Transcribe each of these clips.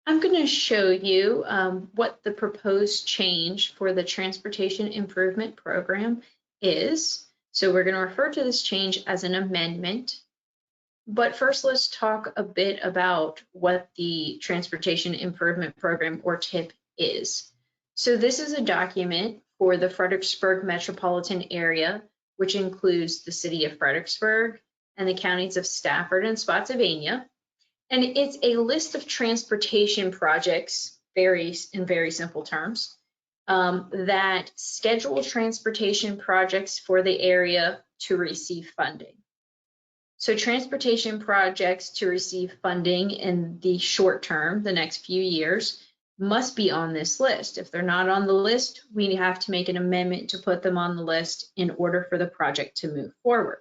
I'm going to show you what the proposed change for the Transportation Improvement Program is. So we're going to refer to this change as an amendment. But first, let's talk a bit about what the Transportation Improvement Program, or TIP, is. So this is a document for the Fredericksburg metropolitan area, which includes the city of Fredericksburg and the counties of Stafford and Spotsylvania. And it's a list of transportation projects, in very simple terms, that schedule transportation projects for the area to receive funding. So transportation projects to receive funding in the short term, the next few years, must be on this list. If they're not on the list, we have to make an amendment to put them on the list in order for the project to move forward.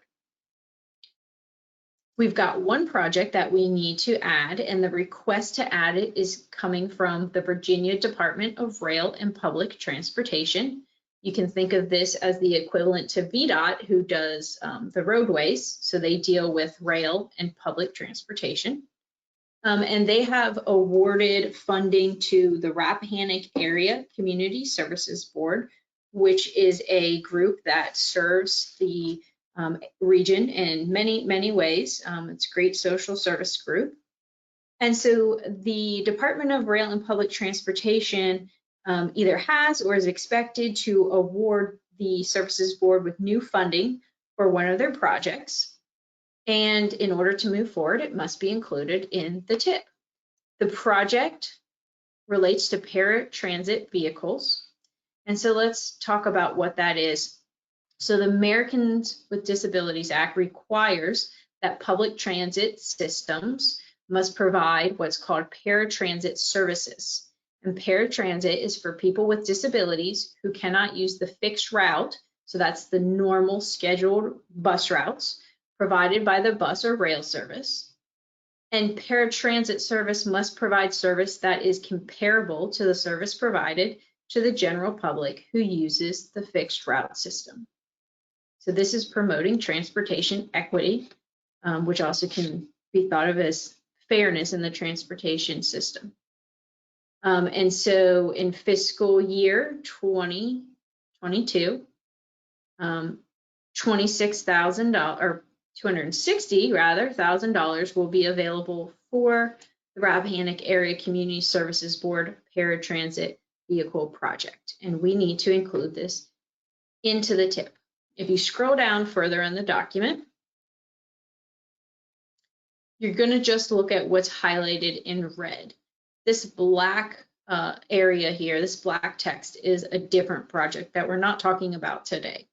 We've got one project that we need to add, and the request to add it is coming from the Virginia Department of Rail and Public Transportation. You can think of this as the equivalent to VDOT, who does the roadways. So they deal with rail and public transportation. And they have awarded funding to the Rappahannock Area Community Services Board, which is a group that serves the region in many ways. It's a great social service group. And so the Department of Rail and Public Transportation either has or is expected to award the Services Board with new funding for one of their projects. And in order to move forward, it must be included in the TIP. The project relates to paratransit vehicles. And so let's talk about what that is. So the Americans with Disabilities Act requires that public transit systems must provide what's called paratransit services. And paratransit is for people with disabilities who cannot use the fixed route, so that's the normal scheduled bus routes provided by the bus or rail service. And paratransit service must provide service that is comparable to the service provided to the general public who uses the fixed route system. So this is promoting transportation equity, which also can be thought of as fairness in the transportation system. And so in fiscal year 2022, $26,000 or $260,000 will be available for the Rappahannock Area Community Services Board paratransit vehicle project. And we need to include this into the TIP. If you scroll down further in the document, you're going to just look at what's highlighted in red. This black area here, this black text, is a different project that we're not talking about today.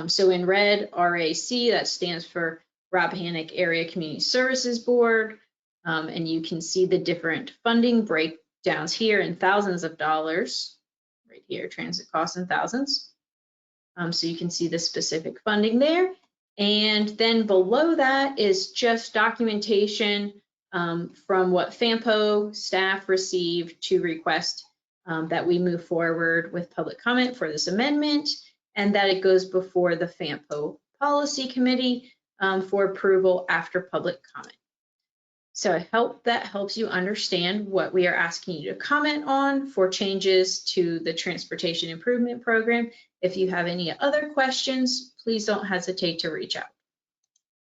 So in red, RAC, that stands for Rappahannock Area Community Services Board, and you can see the different funding breakdowns here in thousands of dollars, right here, transit costs in thousands. So you can see the specific funding there. And then below that is just documentation from what FAMPO staff received to request that we move forward with public comment for this amendment, and that it goes before the FAMPO Policy Committee for approval after public comment. So I hope that helps you understand what we are asking you to comment on for changes to the Transportation Improvement Program. If you have any other questions, please don't hesitate to reach out.